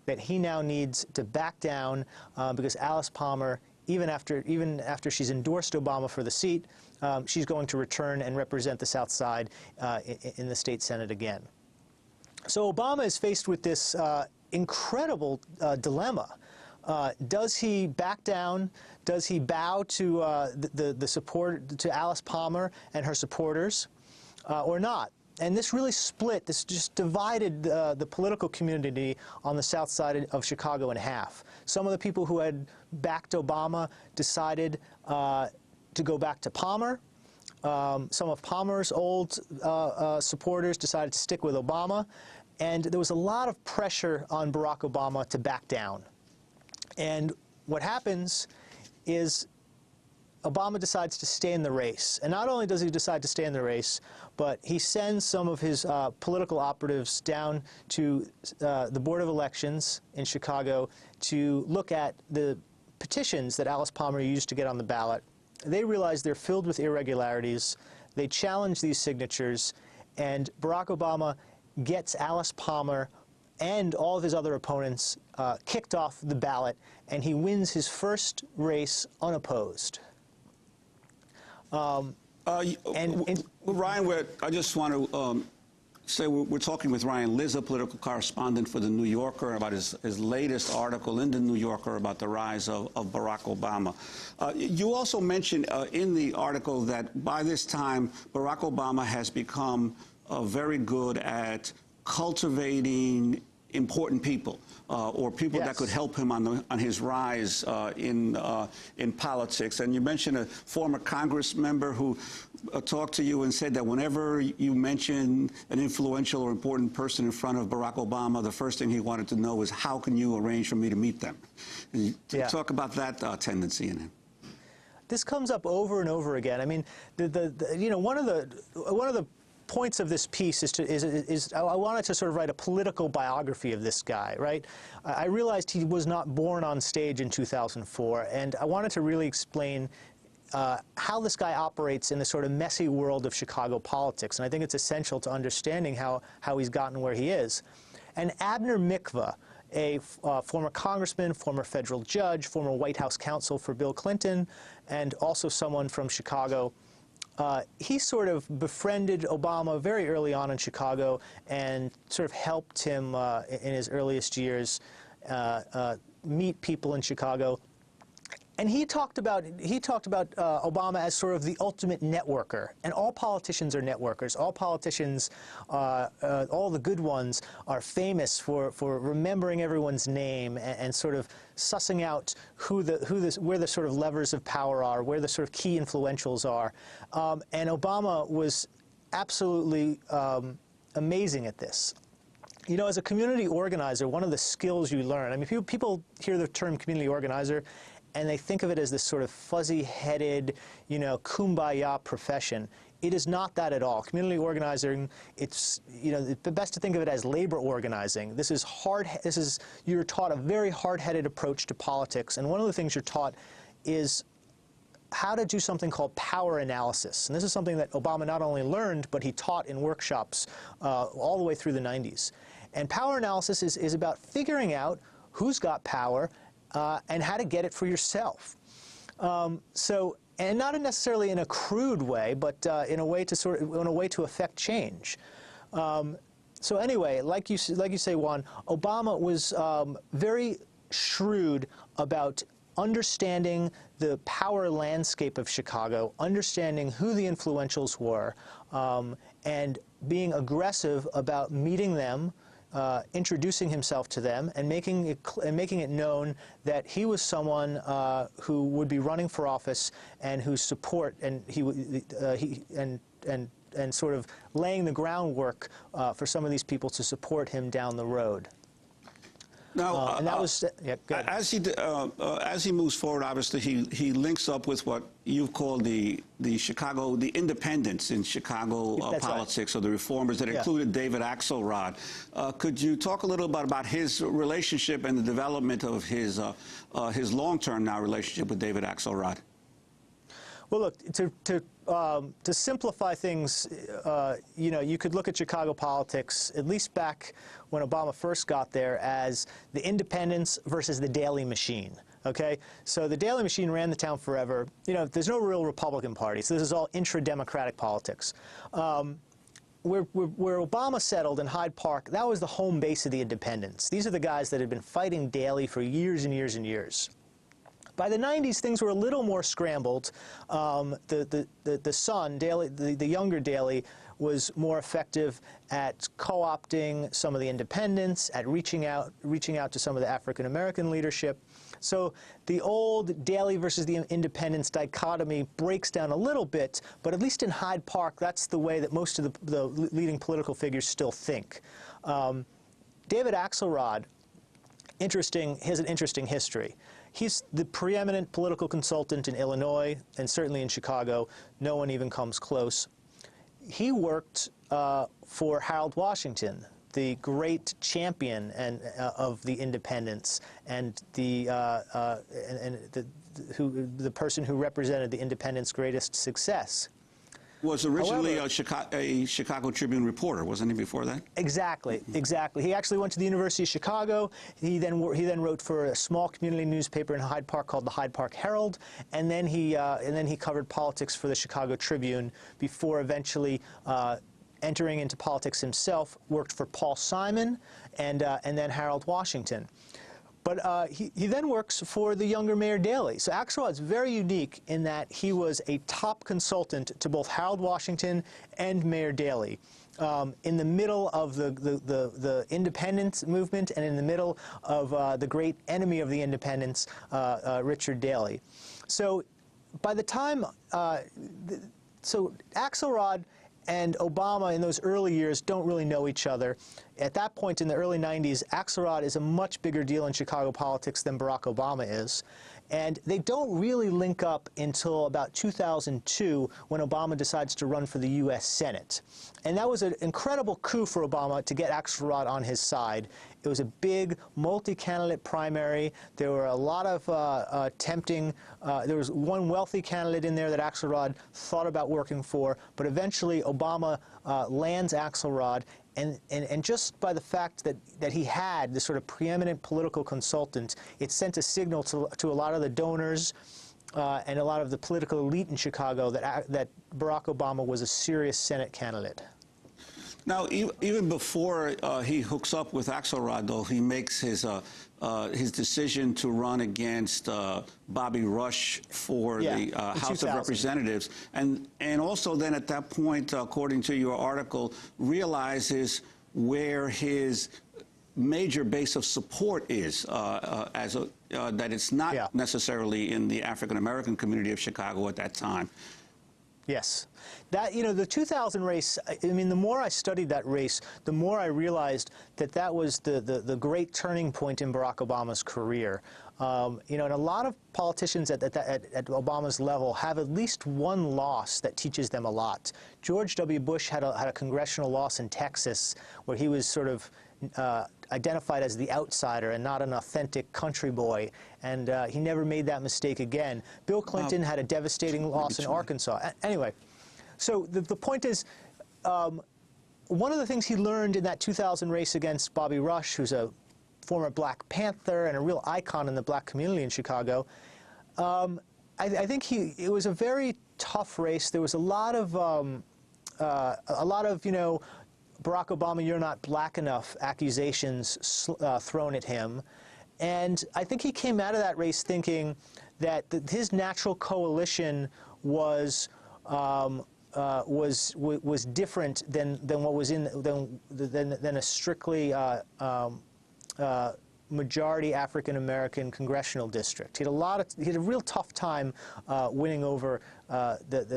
that he now needs to back down because Alice Palmer, even after she's endorsed Obama for the seat, she's going to return and represent the South Side in the state Senate again. So Obama is faced with this incredible dilemma. Does he back down? Does he bow to the support to Alice Palmer and her supporters, or not? And this really split. This just divided the political community on the South Side of Chicago in half. Some of the people who had backed Obama decided to go back to Palmer. Some of Palmer's old supporters decided to stick with Obama. And there was a lot of pressure on Barack Obama to back down. And what happens is Obama decides to stay in the race. And not only does he decide to stay in the race, but he sends some of his political operatives down to the Board of Elections in Chicago to look at the petitions that Alice Palmer used to get on the ballot. They realize they're filled with irregularities. They challenge these signatures, and Barack Obama gets Alice Palmer and all of his other opponents kicked off the ballot, and he wins his first race unopposed. Ryan, I just want to say we're talking with Ryan Lizza, political correspondent for The New Yorker, about his latest article in The New Yorker about the rise of Barack Obama. You also mentioned in the article that by this time, Barack Obama has become very good at cultivating important people, or people that could help him on his rise in politics. And you mentioned a former Congress member who talked to you and said that whenever you mention an influential or important person in front of Barack Obama, the first thing he wanted to know is, how can you arrange for me to meet them? And you talk about that tendency in him. This comes up over and over again. I mean, you know, one of the points of this piece is I wanted to sort of write a political biography of this guy, right? I realized he was not born on stage in 2004, and I wanted to really explain how this guy operates in the sort of messy world of Chicago politics, and I think it's essential to understanding how he's gotten where he is. And Abner Mikva, a former congressman, former federal judge, former White House counsel for Bill Clinton, and also someone from Chicago, he sort of befriended Obama very early on in Chicago and sort of helped him in his earliest years meet people in Chicago. And he talked about Obama as sort of the ultimate networker. And all politicians are networkers. All politicians, all the good ones, are famous for remembering everyone's name and sort of sussing out where the sort of levers of power are, where the sort of key influentials are. And Obama was absolutely amazing at this. You know, as a community organizer, one of the skills you learn, I mean, people hear the term community organizer, and they think of it as this sort of fuzzy-headed, you know, kumbaya profession. It is not that at all. Community organizing, it's, you know, it's best to think of it as labor organizing. This is you're taught a very hard-headed approach to politics, and one of the things you're taught is how to do something called power analysis. And this is something that Obama not only learned, but he taught in workshops all the way through the 90s. And power analysis is about figuring out who's got power and how to get it for yourself. And not necessarily in a crude way, but in a way to affect change. So anyway, like you say, Juan, Obama was very shrewd about understanding the power landscape of Chicago, understanding who the influentials were, and being aggressive about meeting them, introducing himself to them, and making it known that he was someone who would be running for office and whose support, and and sort of laying the groundwork for some of these people to support him down the road. Now, and that was as he moves forward, obviously he links up with what you've called the independents in Chicago politics, or the reformers that included David Axelrod. Could you talk a little bit about his relationship and the development of his long-term now relationship with David Axelrod? Well, look, to simplify things, you know, you could look at Chicago politics, at least back when Obama first got there, as the independents versus the Daley machine. Okay, so the Daley machine ran the town forever. You know, there's no real Republican Party, so this is all intra-democratic politics. Where Obama settled in Hyde Park, that was the home base of the independents. These are the guys that had been fighting Daley for years and years and years. By the 90s, things were a little more scrambled. The son, Daley, the younger Daley, was more effective at co-opting some of the independents, at reaching out to some of the African-American leadership. So the old Daley versus the independents dichotomy breaks down a little bit, but at least in Hyde Park, that's the way that most of the leading political figures still think. David Axelrod, has an interesting history. He's the preeminent political consultant in Illinois and certainly in Chicago. No one even comes close. He worked for Harold Washington, the great champion of the independents and the person who represented the independents' greatest success. Was originally a Chicago Tribune reporter, wasn't he, before that? Exactly, exactly. He actually went to the University of Chicago. He then wrote for a small community newspaper in Hyde Park called the Hyde Park Herald, and then he covered politics for the Chicago Tribune before eventually entering into politics himself. Worked for Paul Simon and then Harold Washington. But he then works for the younger Mayor Daley. So Axelrod is very unique in that he was a top consultant to both Harold Washington and Mayor Daley in the middle of the independence movement and in the middle of the great enemy of the independents, Richard Daley. So by the time, so Axelrod and Obama in those early years don't really know each other. At that point in the early 90s, Axelrod is a much bigger deal in Chicago politics than Barack Obama is. And they don't really link up until about 2002 when Obama decides to run for the U.S. Senate. And that was an incredible coup for Obama to get Axelrod on his side. It was a big multi-candidate primary. There were a lot of tempting. There was one wealthy candidate in there that Axelrod thought about working for, but eventually Obama lands Axelrod. And just by the fact that he had this sort of preeminent political consultant, it sent a signal to a lot of the donors and a lot of the political elite in Chicago that Barack Obama was a serious Senate candidate. Now, even before he hooks up with Axelrod, though, he makes his decision to run against Bobby Rush for the House of Representatives, and also then at that point, according to your article, realizes where his major base of support is, that it's not necessarily in the African-American community of Chicago at that time. Yes. That, you know, the 2000 race, I mean, the more I studied that race, the more I realized that that was the great turning point in Barack Obama's career. You know, and a lot of politicians at Obama's level have at least one loss that teaches them a lot. George W. Bush had a congressional loss in Texas where he was sort of identified as the outsider and not an authentic country boy, and he never made that mistake again. Bill Clinton had a devastating loss in Arkansas. Anyway, so the point is, one of the things he learned in that 2000 race against Bobby Rush, who's a former Black Panther and a real icon in the black community in Chicago, I think it was a very tough race. There was a lot of you know, Barack Obama, you're not black enough accusations thrown at him. And I think he came out of that race thinking that his natural coalition was different than what was in than a strictly majority African American congressional district. He had a real tough time winning over the